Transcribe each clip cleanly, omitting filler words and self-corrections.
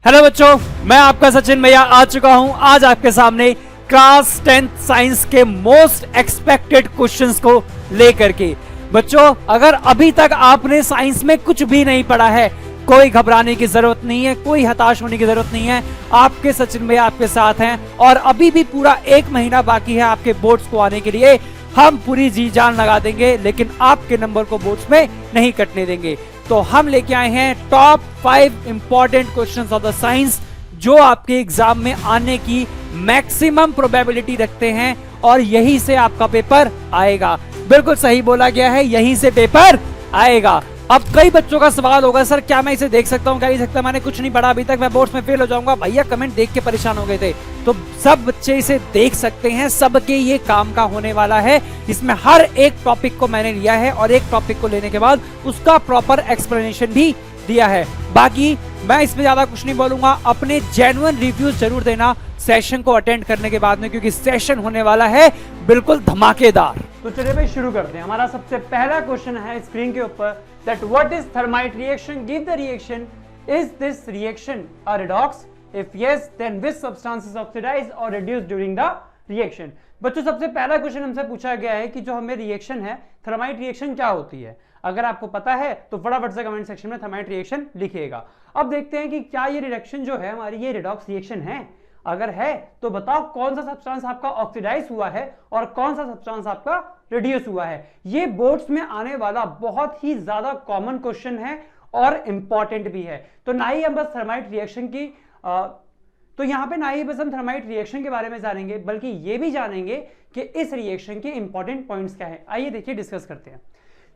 Hello बच्चों, मैं आपका सचिन भैया आ चुका हूं आज आपके सामने क्लास 10th साइंस के मोस्ट एक्सपेक्टेड क्वेश्चंस को लेकर के। बच्चों, अगर अभी तक आपने साइंस में कुछ भी नहीं पढ़ा है, कोई घबराने की जरूरत नहीं है, कोई हताश होने की जरूरत नहीं है। आपके सचिन भैया आपके साथ हैं और अभी भी पूरा 1 महीना बाकी है आपके बोर्ड्स को आने के लिए। हम पूरी जी जान लगा देंगे, लेकिन आपके नंबर को बोर्ड्स में नहीं कटने देंगे। तो हम लेके आए हैं top 5 important questions of the science जो आपके एग्जाम में आने की मैक्सिमम प्रोबेबिलिटी रखते हैं और यहीं से आपका पेपर आएगा। बिल्कुल सही बोला गया है, यहीं से पेपर आएगा। अब कई बच्चों का सवाल होगा, सर क्या मैं इसे देख सकता हूं, क्या नहीं सकता, मैंने कुछ नहीं पढ़ा अभी तक, मैं बोर्ड्स में फेल हो जाऊंगा। भैया कमेंट देख के परेशान हो गए थे, तो सब बच्चे इसे देख सकते हैं, सबके ये काम का होने वाला है। इसमें हर एक टॉपिक को मैंने लिया है और एक टॉपिक को लेने के बाद उसका प्रॉपर एक्सप्लेनेशन भी दिया है। बाकी मैं इसमें ज्यादा कुछ नहीं बोलूंगा, अपने जेन्युइन रिव्यूज जरूर देना सेशन को अटेंड करने के बाद में, क्योंकि सेशन होने वाला है बिल्कुल धमाकेदार। तो चलिए भाई शुरू करते हैं। हमारा सबसे पहला क्वेश्चन है स्क्रीन के ऊपर, that what is thermite reaction? Give the reaction. Is this reaction a redox? If yes, then which substance is oxidized or reduced during the reaction? बच्चों, सबसे पहला क्वेश्चन हमसे पूछा गया है कि जो हमें रिएक्शन है, थर्माइट रिएक्शन क्या होती है। अगर आपको पता है तो फटाफट से कमेंट सेक्शन में थर्माइट रिएक्शन लिखिएगा। अब देखते हैं कि क्या ये रिएक्शन जो है हमारी ये रिडॉक्स रिएक्शन है। अगर है तो बताओ कौन सा सब्सटेंस आपका ऑक्सीडाइज हुआ है और कौन सा सब्सटेंस आपका रिड्यूस हुआ है। ये बोर्ड्स में आने वाला बहुत ही ज्यादा कॉमन क्वेश्चन है और इंपॉर्टेंट भी है। तो ना ही हम बस थर्माइट रिएक्शन की तो यहां पे ना ही बस हम थर्माइट रिएक्शन के बारे में जानेंगे, बल्कि ये भी जानेंगे कि इस रिएक्शन के इंपॉर्टेंट पॉइंट्स क्या है। आइए देखिए डिस्कस करते हैं।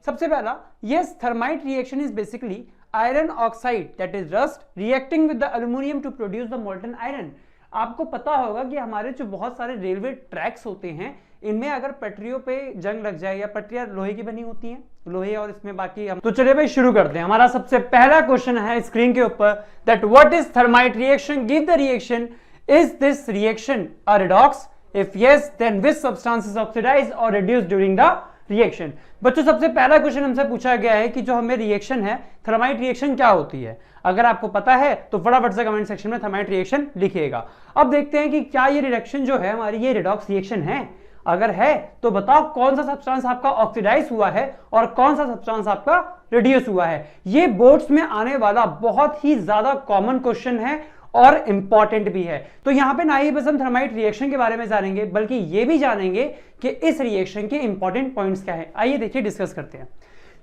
सबसे पहला, yes thermite reaction is basically iron oxide that is rust reacting with the aluminium to produce the molten iron. आपको पता होगा कि हमारे जो बहुत सारे रेलवे ट्रैक्स होते हैं, इनमें अगर पटरियों पे जंग लग जाए, या पटरियां लोहे की बनी होती हैं, लोहे और इसमें बाकी हम तो चलिए भाई शुरू करते हैं। हमारा सबसे पहला क्वेश्चन है स्क्रीन के ऊपर, that what is thermite reaction? Give the reaction. Is this reaction a redox? If yes, then which substance is oxidised और रिड्यूस्ड ड्यूरिंग द रिएक्शन। बच्चों, सबसे पहला क्वेश्चन हमसे पूछा गया है कि जो हमें रिएक्शन है, थर्माइट रिएक्शन क्या होती है। अगर आपको पता है तो फटाफट से कमेंट सेक्शन में थर्माइट रिएक्शन लिखिएगा। अब देखते हैं कि क्या ये रिएक्शन जो है हमारी ये रिडॉक्स रिएक्शन है। अगर है तो बताओ कौन सा सब्सटेंस आपका ऑक्सीडाइज हुआ है और कौन सा सब्सटेंस आपका रिड्यूस हुआ है। ये बोर्ड्स में आने वाला बहुत ही ज्यादा कॉमन क्वेश्चन है और इंपॉर्टेंट भी है। तो यहां पे ना ही बस हम थर्माइट रिएक्शन के बारे में जानेंगे, बल्कि ये भी जानेंगे कि इस रिएक्शन के इंपॉर्टेंट पॉइंट्स क्या है। आइए देखिए डिस्कस करते हैं।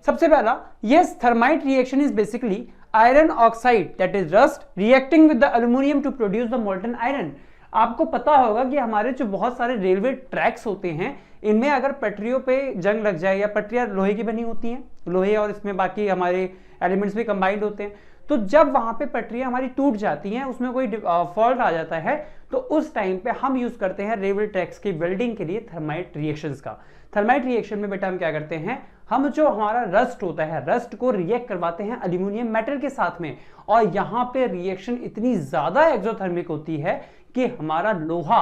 सबसे पहला, yes thermite reaction is basically iron oxide that is rust reacting with the aluminium to produce the molten iron. आपको पता होगा कि हमारे जो बहुत सारे रेलवे ट्रैक्स होते हैं, इनमें अगर पटरियों पे जंग लग जाए, या पटरियां लोहे की बनी होती हैं, लोहे और इसमें बाकी हमारे एलिमेंट्स भी कंबाइंड होते हैं, तो जब वहां पे पटरियां हमारी टूट जाती हैं, उसमें कोई फॉल्ट आ जाता है, तो उस टाइम पे हम यूज करते हैं रेलवे ट्रैक्स की वेल्डिंग के लिए थर्माइट रिएक्शंस का। थर्माइट रिएक्शन में बेटा हम क्या करते हैं, हम जो हमारा रस्ट होता है, रस्ट को रिएक्ट करवाते हैं एल्यूमिनियम मेटल के साथ में, और यहां पे रिएक्शन इतनी ज्यादा एक्सोथर्मिक होती है कि हमारा लोहा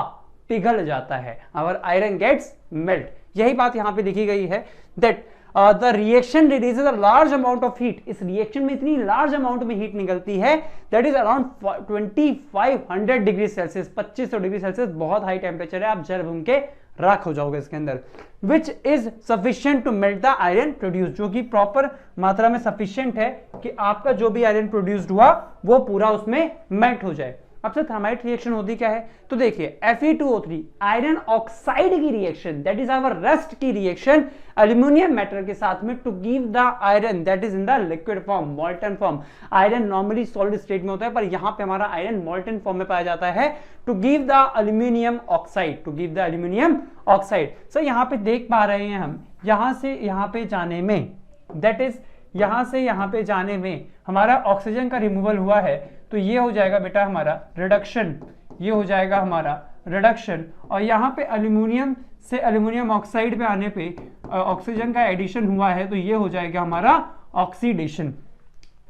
पिघल जाता है, आवर आयरन गेट्स मेल्ट। यही बात यहां पे लिखी गई है, that the reaction releases a large amount of heat. इस रिएक्शन में इतनी लार्ज अमाउंट में हीट निकलती है, that is around 2500 degree Celsius, 2500 degree Celsius बहुत हाई टेम्परेचर है, आप जल भून के राख हो जाओगे इसके अंदर। Which is sufficient to melt the iron produce, जो कि प्रॉपर मात्रा में सफिशियंट है कि आपका जो भी आयरन प्रोड्यूस्ड हुआ वो पूरा उसमें मेल्ट हो जाए। अब से थर्माइट रिएक्शन होती क्या है, तो देखिए Fe2O3 आयरन ऑक्साइड की reaction, that is our rust की रिएक्शन एल्यूमिनियम मेटल के साथ में to give the iron that is in the liquid form, molten form. Iron normally solid state में होता है, पर यहां पे हमारा आयरन मोल्टन फॉर्म में पाया जाता है, to give the aluminium oxide, to give the aluminium oxide. So यहां पे देख पा रहे हैं हम, यहां से यहां पे जाने में, दैट इज यहां से यहां पे जाने में हमारा ऑक्सीजन का रिमूवल हुआ है, तो ये हो जाएगा बेटा हमारा रिडक्शन, ये हो जाएगा हमारा रिडक्शन। और यहाँ पे एल्यूमिनियम से एल्यूमिनियम ऑक्साइड पे आने पे ऑक्सीजन का एडिशन हुआ है, तो ये हो जाएगा हमारा ऑक्सीडेशन।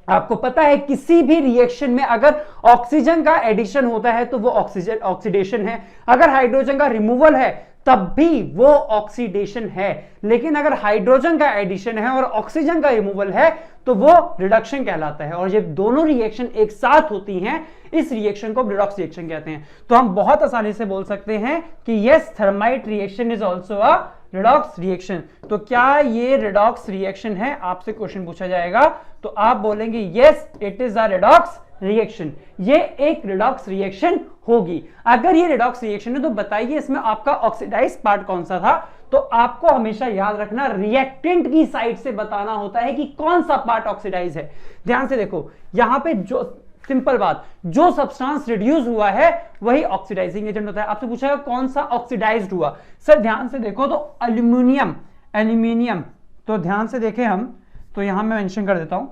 आपको पता है किसी भी रिएक्शन में अगर ऑक्सीजन का एडिशन होता है तो वो ऑक्सीडेशन है, अगर हाइड्रोजन का रिमूवल है तब भी वो ऑक्सीडेशन है, लेकिन अगर हाइड्रोजन का एडिशन है और ऑक्सीजन का रिमूवल है तो वो रिडक्शन कहलाता है। और जब दोनों रिएक्शन एक साथ होती हैं, इस रिएक्शन को रिडॉक्स रिएक्शन कहते हैं। तो हम बहुत आसानी से बोल सकते हैं कि yes, thermite reaction is also a redox reaction. तो क्या ये रिडॉक्स रिएक्शन है, आपसे क्वेश्चन पूछा जाएगा तो आप बोलेंगे yes it is a redox reaction, ये एक रिडॉक्स रिएक्शन होगी। अगर ये रिडॉक्स रिएक्शन है तो बताइए इसमें आपका ऑक्सीडाइज पार्ट कौन सा था। तो आपको हमेशा याद रखना रिएक्टेंट की साइड से बताना होता है कि कौन सा पार्ट ऑक्सीडाइज है। ध्यान से देखो, यहां पे जो सिंपल बात, जो सब्सटेंस रिड्यूस हुआ है वही ऑक्सीडाइजिंग एजेंट होता है। आपसे पूछा कौन सा ऑक्सीडाइज्ड हुआ, सर ध्यान से देखो तो एल्यूमिनियम। तो ध्यान से देखें हम, तो यहां मैं मेंशन कर देता हूं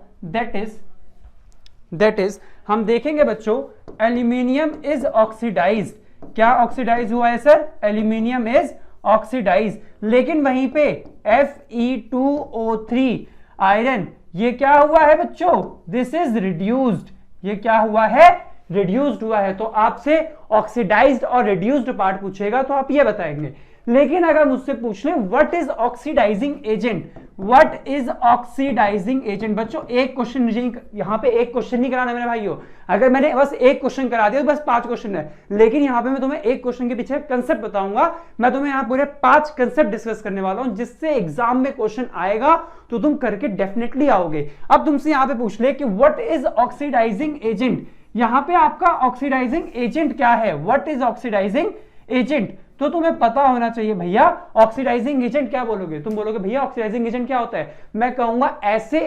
दैट इज हम देखेंगे बच्चों एल्यूमिनियम इज ऑक्सीडाइज्ड। क्या ऑक्सीडाइज हुआ है सर? Aluminium is oxidise. लेकिन वहीं पे Fe2O3 आयरन, ये क्या हुआ है बच्चों? This is reduced. ये क्या हुआ है? रिड्यूस्ड हुआ है। तो आपसे ऑक्सीडाइज्ड और रिड्यूस्ड पार्ट पूछेगा तो आप ये बताएंगे। लेकिन अगर मुझसे पूछ ले what is oxidising agent, what is oxidising agent, बच्चों एक क्वेश्चन यहां पे एक क्वेश्चन नहीं कराना मेरे भाइयों। अगर मैंने बस एक क्वेश्चन करा दिया तो बस 5 क्वेश्चन है, लेकिन यहां पे मैं तुम्हें एक क्वेश्चन के पीछे कंसेप्ट बताऊंगा। मैं तुम्हें यहां पूरे 5 कंसेप्ट डिस्कस करने वाला हूं जिससे एग्जाम में क्वेश्चन आएगा तो तुम करके डेफिनेटली आओगे। अब तुमसे यहां पे पूछ ले कि व्हाट इज ऑक्सीडाइजिंग एजेंट, यहां पे आपका ऑक्सीडाइजिंग एजेंट क्या है? व्हाट इज ऑक्सीडाइजिंग एजेंट, तो तुम्हें पता होना चाहिए भैया ऑक्सीडाइजिंग एजेंट क्या बोलोगे? तुम बोलोगे भैया ऑक्सीडाइजिंग एजेंट क्या होता है? मैं कहूंगा ऐसे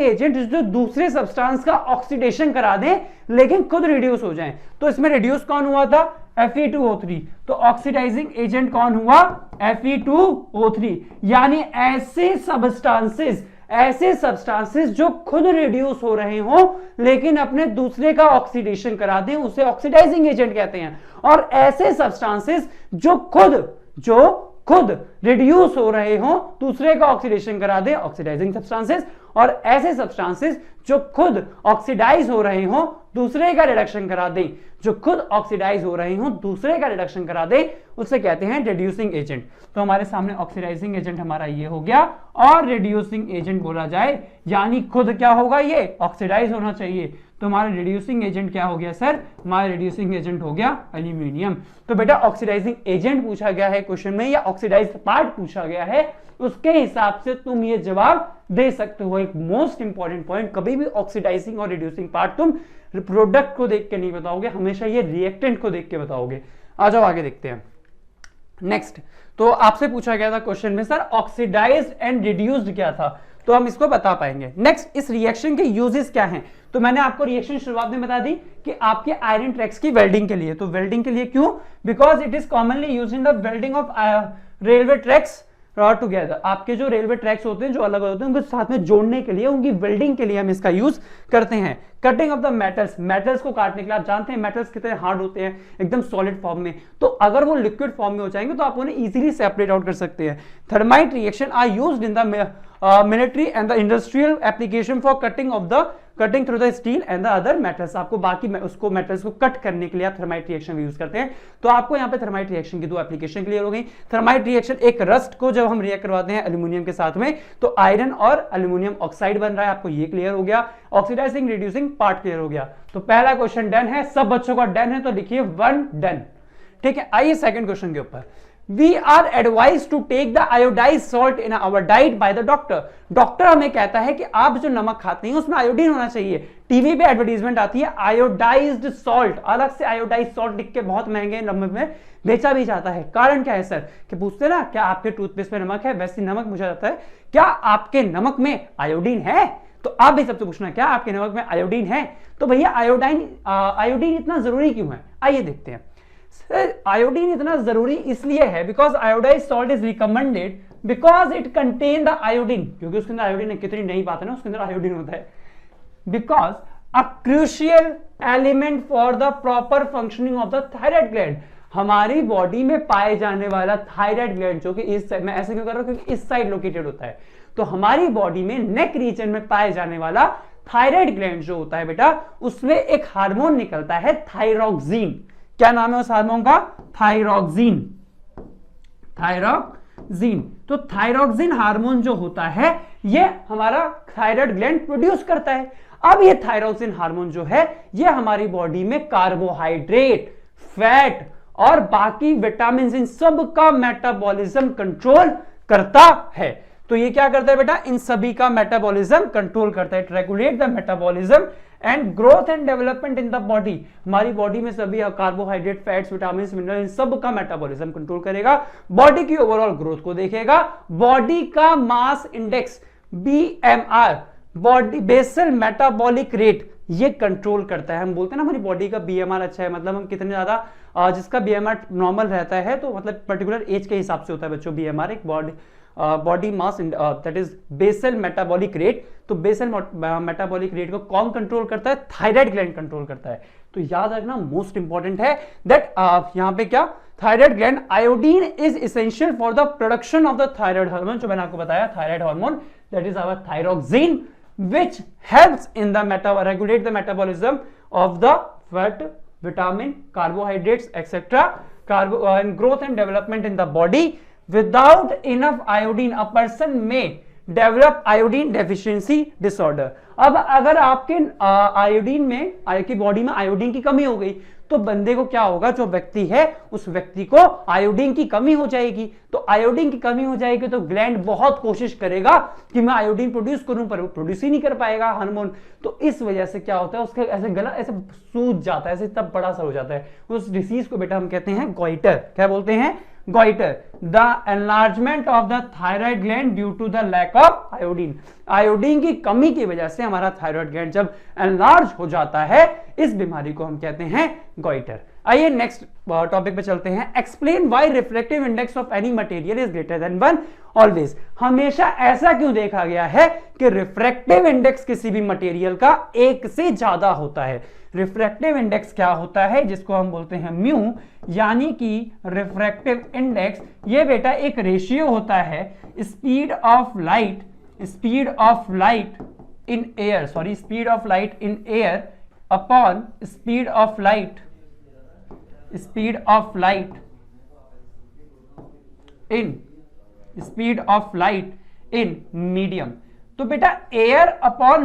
एजेंट जो दूसरे सब्सटेंस का ऑक्सीडेशन करा दें लेकिन खुद रिड्यूस हो जाएं। तो इसमें रिड्यूस कौन हुआ था? Fe2O3। तो ऑक्सीडाइजिंग एजेंट कौन हुआ? Fe2O3। यानी ऐसे सब्सटेंसेस जो खुद रिड्यूस हो रहे हो लेकिन अपने दूसरे का ऑक्सीडेशन करा दें उसे ऑक्सीडाइजिंग एजेंट कहते हैं। और ऐसे सब्सटेंसेस जो खुद रिड्यूस हो रहे हो दूसरे का ऑक्सीडेशन करा दे ऑक्सीडाइजिंग सब्सटेंसेस, और ऐसे सब्सटेंसेस जो खुद ऑक्सीडाइज हो रहे हो दूसरे का रिडक्शन करा दे, जो खुद ऑक्सीडाइज हो रहे हो दूसरे का रिडक्शन करा दे उसे कहते हैं रिड्यूसिंग एजेंट। तो हमारे सामने ऑक्सीडाइजिंग एजेंट हमारा ये हो गया, और रिड्यूसिंग एजेंट बोला जाए यानी खुद क्या होगा? ये ऑक्सीडाइज होना चाहिए। तो हमारा रिड्यूसिंग एजेंट क्या हो गया सर? हमारा रिड्यूसिंग एजेंट हो गया एल्यूमिनियम। तो बेटा ऑक्सीडाइजिंग एजेंट पूछा गया है क्वेश्चन में या ऑक्सीडाइज्ड पार्ट पूछा गया है, उसके हिसाब से तुम ये जवाब दे सकते हो। एक मोस्ट इंपॉर्टेंट पॉइंट, कभी भी ऑक्सीडाइजिंग और रिड्यूसिंग पार्ट तुम प्रोडक्ट को देख के नहीं बताओगे, हमेशा ये रिएक्टेंट को देख के बताओगे। आ जाओ आगे देखते हैं नेक्स्ट। तो आपसे पूछा गया था क्वेश्चन में सर ऑक्सीडाइज्ड एंड रिड्यूस्ड क्या था, तो हम इसको बता पाएंगे। नेक्स्ट, इस रिएक्शन के यूजेस क्या हैं? तो मैंने आपको रिएक्शन शुरुआत में बता दी कि आपके आयरन ट्रैक्स की वेल्डिंग के लिए। तो वेल्डिंग के लिए क्यों? Because it is commonly used in the welding of railway tracks together. आपके जो रेलवे ट्रैक्स होते हैं जो अलग अलग होते हैं उनको साथ में जोड़ने के लिए, उनकी वेल्डिंग के लिए हम इसका यूज करते हैं। कटिंग ऑफ द मेटल्स को काटने के लिए, आप जानते हैं मेटल्स कितने हार्ड होते हैं एकदम सॉलिड फॉर्म में, तो अगर वो लिक्विड फॉर्म में हो जाएंगे तो आप उन्हें इजीली सेपरेट आउट कर सकते हैं। Thermite reaction are used in the military and the industrial application for cutting through the steel and the other metals. आपको बाकी उसको मेटल्स को कट करने के लिए आप थर्माइट रिएक्शन यूज करते हैं। तो आपको यहाँ पे थर्माइट रिएक्शन की 2 एप्लीकेशन क्लियर हो गई। थर्माइट रिएक्शन, एक रस्ट को जब हम रिएक्ट करवाते हैं एल्यूमिनियम के साथ में तो आयरन और एल्यूमिनियम ऑक्साइड बन रहा है, आपको ये क्लियर हो गया। ऑक्सीडाइजिंग रिड्यूसिंग पार्ट क्लियर हो गया। तो पहला क्वेश्चन डन है, सब बच्चों का डन है, तो लिखिए 1 डन। ठीक है, आइए सेकंड क्वेश्चन के ऊपर। We are advised to take the iodized salt in our diet by the doctor. Doctor हमें कहता है कि आप जो नमक खाते हैं उसमें आयोडीन होना चाहिए। टीवी पे एडवर्टीजमेंट आती है आयोडाइज्ड सॉल्ट, अलग से आयोडाइज्ड सॉल्ट लिख के बहुत महंगे नमक में बेचा भी जाता है। कारण क्या है सर? कि पूछते ना क्या आपके टूथपेस्ट में नमक है, वैसे नमक पूछा जाता है क्या आपके नमक में आयोडीन है। तो आप भी सबसे पूछना क्या आपके नमक में आयोडीन है। तो भैया आयोडीन इतना जरूरी क्यों है, आइए देखते हैं। आयोडीन इतना जरूरी इसलिए है because iodised salt is recommended because it contain the iodine, क्योंकि उसके अंदर आयोडीन कितनी नई बात है ना, उसके अंदर आयोडीन होता है। Because a crucial element for the proper functioning of the thyroid gland, हमारी बॉडी में पाए जाने वाला थायराइड ग्लैंड जो कि इस साइड, मैं ऐसे क्यों कर रहा हूं क्योंकि इस साइड लोकेटेड होता है, तो हमारी बॉडी में नेक रीजन में पाए जाने वाला थायराइड ग्लैंड जो होता है बेटा, उसमें एक हार्मोन निकलता है थायरॉक्सिन। क्या नाम है उस हार्मोन का? थायरॉक्सिन। तो थायरॉक्सिन हार्मोन जो होता है ये हमारा थायराइड ग्लैंड प्रोड्यूस करता है। अब ये थायरोक्सिन हार्मोन जो है ये हमारी बॉडी में कार्बोहाइड्रेट, फैट और बाकी विटामिन इन सब का मेटाबॉलिज्म कंट्रोल करता है। तो ये क्या करता है बेटा, इन सभी का मेटाबॉलिज्म कंट्रोल करता है, regulate the metabolism and growth and development in the body. हमारी बॉडी में सभी कार्बोहाइड्रेट, फैट्स, विटामिन, मिनरल इन सब का मेटाबॉलिज्म कंट्रोल करेगा, बॉडी की ओवरऑल ग्रोथ को देखेगा, बॉडी का mass index BMR, body basal metabolic rate, ये कंट्रोल करता है। हम बोलते हैं ना हमारी बॉडी का BMR अच्छा है, मतलब हम कितने ज्यादा, जिसका BMR नॉर्मल रहता है तो मतलब पर्टिकुलर एज के हिसाब से होता है बच्चों BMR, एक body mass that is basal metabolic rate. तो बेसल मेटाबॉलिक रेट को कौन कंट्रोल करता है, थायराइड ग्लैंड कंट्रोल करता है। तो याद रखना मोस्ट इंपॉर्टेंट है दैट यहां पे क्या, thyroid gland, iodine is essential for the production of the thyroid hormone, जो मैंने आपको बताया thyroid hormone that is our thyroxine which helps in the regulate the metabolism of the fat, vitamin, carbohydrates, etc. And growth and development in the body. Without enough iodine, a person may develop iodine deficiency disorder. अब अगर आपके iodine में, आपकी body में iodine की कमी हो गई तो बंदे को क्या होगा, जो व्यक्ति है उस व्यक्ति को आयोडीन की कमी हो जाएगी। तो आयोडीन की कमी हो जाएगी तो ग्लैंड बहुत कोशिश करेगा कि मैं आयोडीन प्रोड्यूस करूं, पर प्रोड्यूस ही नहीं कर पाएगा हार्मोन। तो इस वजह से क्या होता है, उसका ऐसे गला ऐसे सूज जाता है, ऐसे तब बड़ा सा हो जाता है। उस डिसीज को बेटा हम कहते हैं गॉइटर। क्या बोलते हैं, goitre. The enlargement of the thyroid gland due to the lack of iodine, iodine की कमी की वजह से हमारा थायराइड ग्लैंड जब एनलार्ज हो जाता है, इस बीमारी को हम कहते हैं गॉइटर। आइए नेक्स्ट टॉपिक पे चलते हैं। Explain why refractive index of any material is greater than 1 always. हमेशा ऐसा क्यों देखा गया है कि रिफ्रैक्टिव इंडेक्स किसी भी मटेरियल का 1 से ज्यादा होता है। रिफ्रैक्टिव इंडेक्स क्या होता है, जिसको हम बोलते हैं म्यू, यानी कि रिफ्रैक्टिव इंडेक्स ये बेटा एक रेशियो होता है speed of light in air, speed of light in air upon speed of light in medium. तो बेटा एयर अपॉन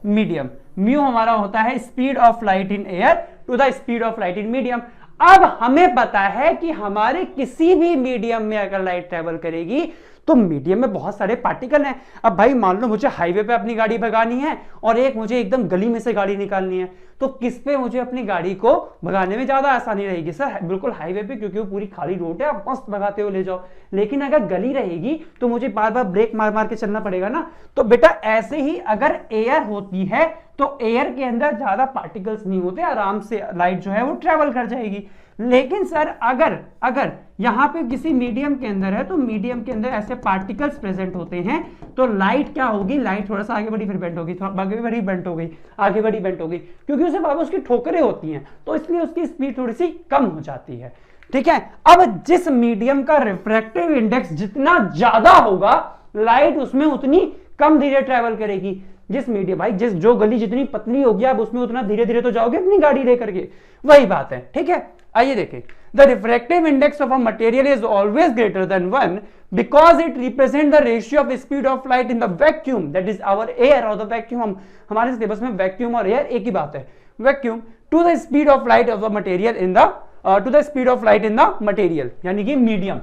मीडियम, म्यू हमारा होता है speed of light in air to the speed of light in medium. अब हमें पता है कि हमारे किसी भी मीडियम में अगर लाइट ट्रेवल करेगी तो मीडियम में बहुत सारे पार्टिकल हैं। अब भाई मान लो मुझे हाईवे पे अपनी गाड़ी भगानी है और एक मुझे एकदम गली में से गाड़ी निकालनी है, तो किस पे मुझे अपनी गाड़ी को भगाने में ज्यादा आसानी रहेगी? सर बिल्कुल हाईवे पे, क्योंकि वो पूरी खाली रोड है, आप मस्त भगाते हुए ले जाओ। लेकिन अगर गली रहेगी तो मुझे बार बार ब्रेक मार मार के चलना पड़ेगा ना। तो बेटा ऐसे ही अगर एयर होती है तो एयर के अंदर ज्यादा पार्टिकल्स नहीं होते, आराम से लाइट जो है वो ट्रेवल कर जाएगी। लेकिन सर अगर यहां पे किसी मीडियम के अंदर है तो मीडियम के अंदर ऐसे पार्टिकल्स प्रेजेंट होते हैं, तो लाइट क्या होगी, लाइट थोड़ा सा आगे बढ़ी फिर बेंट होगी, आगे बढ़ी बेंट हो गई, आगे बढ़ी बेंट हो गई, क्योंकि उसे बाबा उसकी ठोकरें होती हैं, तो इसलिए उसकी स्पीड थोड़ी सी कम हो जाती है। ठीक है, अब जिस मीडियम का रिफ्रैक्टिव इंडेक्स जितना ज्यादा होगा, लाइट उसमें उतनी कम धीरे ट्रेवल करेगी। जिस मीडियम भाई जो गली जितनी पतली होगी आप उसमें उतना धीरे धीरे तो जाओगे अपनी गाड़ी लेकर के, वही बात है। ठीक है, आइए देखें। The refractive index of a material is always greater than 1 because it represent the ratio of speed of light in the vacuum that is our air और द वैक्यूम। हमारे सिलेबस में वैक्यूम और एयर एक ही बात है। Vacuum to the speed of light of the material in the material यानी कि medium.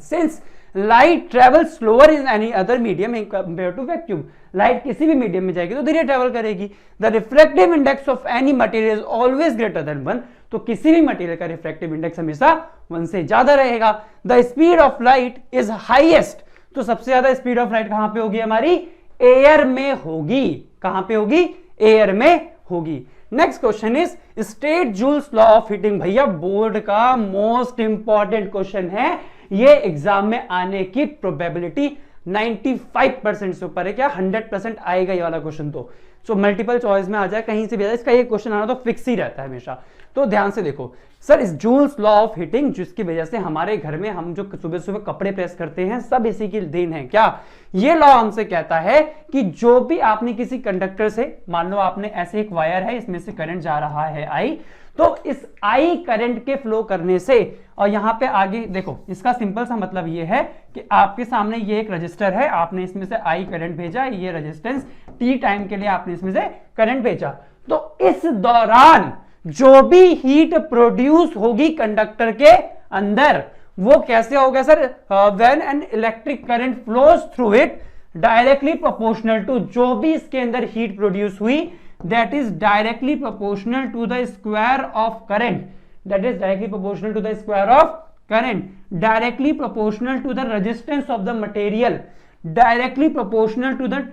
Since light travel slower in any other medium compare to vacuum, light किसी भी मीडियम में जाएगी तो धीरे ट्रेवल करेगी। The refractive index of any material is always greater than 1, तो किसी भी मटेरियल का रिफ्रैक्टिव इंडेक्स हमेशा 1 से ज्यादा रहेगा। The speed of light is highest, तो सबसे ज्यादा स्पीड ऑफ लाइट कहां पे होगी हमारी? एयर में होगी। कहां पे होगी? एयर में होगी। Next question is state joules law of heating. भैया बोर्ड का मोस्ट इंपॉर्टेंट क्वेश्चन है, ये एग्जाम में आने की प्रोबेबिलिटी 95% से ऊपर है। क्या 100% आएगा ये वाला क्वेश्चन? तो सो मल्टीपल चॉइस में आ जाए, कहीं से भी आ जाए, इसका ये क्वेश्चन आना तो फिक्स ही रहता है हमेशा। तो ध्यान से देखो सर, इस जूल्स लॉ ऑफ हीटिंग, जिसकी वजह से हमारे घर में हम जो सुबह सुबह कपड़े प्रेस करते हैं, सब इसी की देन है। क्या ये लॉ हमसे कहता है कि जो भी आपने किसी कंडक्टर से, मान लो आपने ऐसे एक वायर है, इसमें से करंट जा रहा है आई, तो इस आई करंट के फ्लो करने से, और यहां पे आगे देखो, इसका सिंपल सा मतलब ये है कि आपके सामने ये एक रजिस्टर है, आपने इसमें से आई करंट भेजा, ये रेजिस्टेंस टी टाइम के लिए आपने इसमें से करंट भेजा, तो इस दौरान जो भी हीट प्रोड्यूस होगी कंडक्टर के अंदर, वो कैसे होगा sir? When an electric current flows through it directly proportional to, जो भी इसके अंदर हीट प्रोड्यूस हुई, that is directly proportional to the square of current, that is directly proportional to the square of current, directly proportional to the resistance of the material, directly proportional to the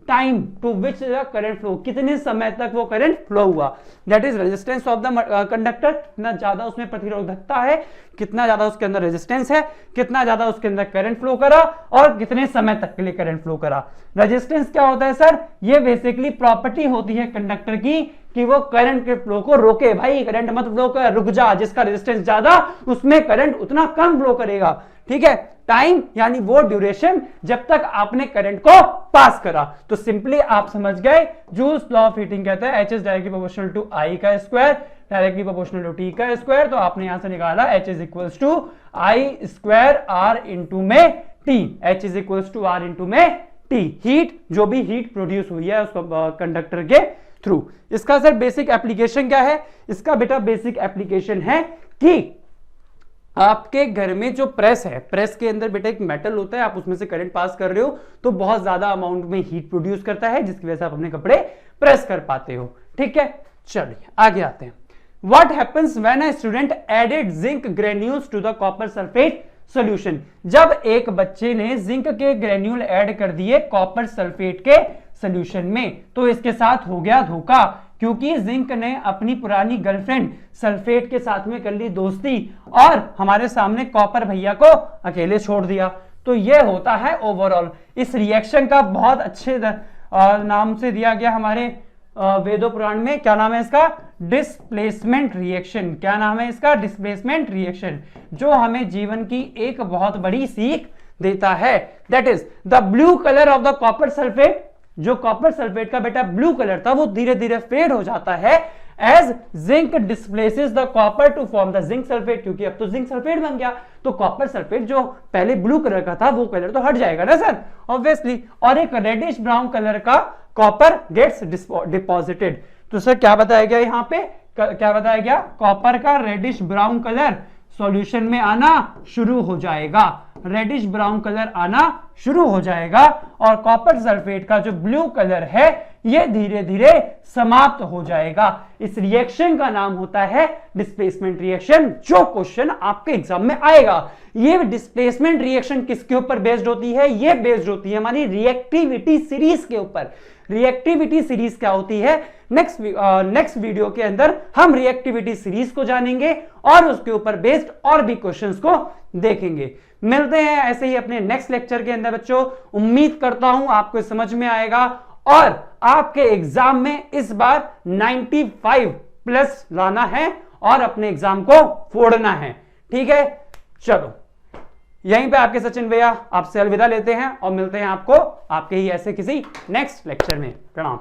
time to which the current flow, कितने समय तक वो current flow हुआ, that is resistance of the conductor, कितना ज्यादा उसमें प्रतिरोधकता है, कितना ज्यादा उसके अंदर रेजिस्टेंस है, कितना ज्यादा उसके अंदर करंट फ्लो करा, और कितने समय तक के लिए करंट फ्लो करा। रेजिस्टेंस क्या होता है सर? ये बेसिकली प्रॉपर्टी होती है कंडक्टर की कि वो करंट के फ्लो को रोके, भाई करंट मत फ्लो कर, रुक जा, जिसका रेजिस्टेंस ज्यादा उसमें करंट उतना कम फ्लो करेगा, ठीक है। टाइम यानी वो ड्यूरेशन जब तक आपने करंट को पास करा। तो सिंपली आप समझ गए, जूल्स लॉ ऑफ हीटिंग कहता है H is directly proportional to I का square, directly proportional to T का स्क्वायर, तो आपने यहां से निकाला H is equals to I square R into में T, H is equals to R into में T, हीट, जो भी हीट प्रोड्यूस हुई है उसको कंडक्टर के थ्रू। इसका सर बेसिक एप्लीकेशन क्या है? इसका बेटा बेसिक एप्लीकेशन है कि आपके घर में जो प्रेस है, प्रेस के अंदर बेटा एक मेटल होता है, आप उसमें से करंट पास कर रहे हो तो बहुत ज्यादा अमाउंट में हीट प्रोड्यूस करता है, जिसकी वजह से आप अपने कपड़े प्रेस कर पाते हो, ठीक है। चलिए आगे आते हैं। What happens when a student added zinc granules to the copper sulphate solution? जब एक बच्चे ने जिंक के ग्रेन्यूल ऐड कर दिए कॉपर सल्फेट के सॉल्यूशन में, तो इसके साथ हो गया धोखा, क्योंकि जिंक ने अपनी पुरानी गर्लफ्रेंड सल्फेट के साथ में कर ली दोस्ती और हमारे सामने कॉपर भैया को अकेले छोड़ दिया। तो यह होता है ओवरऑल। इस रिएक्शन का बहुत अच्छे नाम से दिया गया हमारे वेदों पुराण में, क्या नाम है इसका? Displacement reaction. क्या नाम है इसका? डिस्प्लेसमेंट रिएक्शन, जो हमें जीवन की एक बहुत बड़ी सीख देता है। That is the blue colour of the copper sulphate, जो कॉपर सल्फेट का बेटा ब्लू कलर था वो धीरे धीरे फेड हो जाता है as zinc displaces the copper to form the zinc sulphate, क्योंकि अब तो जिंक सल्फेट बन गया, तो कॉपर सल्फेट जो पहले ब्लू कलर का था वो कलर तो हट जाएगा ना सर, ऑब्वियसली, और एक रेडिश ब्राउन कलर का कॉपर गेट्स डिपॉजिटेड। तो सर क्या बताया गया यहाँ पे? क्या बताया गया? कॉपर का रेडिश ब्राउन कलर सॉल्यूशन में आना शुरू हो जाएगा, रेडिश ब्राउन कलर आना शुरू हो जाएगा, और कॉपर सल्फेट का जो ब्लू कलर है ये धीरे धीरे समाप्त हो जाएगा। इस रिएक्शन का नाम होता है डिस्प्लेसमेंट रिएक्शन, जो क्वेश्चन आपके एग्जाम में आएगा। ये डिस्प्लेसमेंट रिएक्शन किसके ऊपर बेस्ड होती है? ये बेस्ड होती है हमारी रिएक्टिविटी सीरीज के ऊपर। रिएक्टिविटी सीरीज क्या होती है? नेक्स्ट वीडियो के अंदर हम रिएक्टिविटी सीरीज को जानेंगे और उसके ऊपर बेस्ड और भी क्वेश्चंस को देखेंगे। मिलते हैं ऐसे ही अपने नेक्स्ट लेक्चर के अंदर बच्चों। उम्मीद करता हूं आपको समझ में आएगा और आपके एग्जाम में इस बार 95 प्लस लाना है और अपने एग्जाम को फोड़ना है, ठीक है। चलो यहीं पे आपके सचिन भैया आपसे अलविदा लेते हैं और मिलते हैं आपको आपके ही ऐसे किसी नेक्स्ट लेक्चर में। प्रणाम।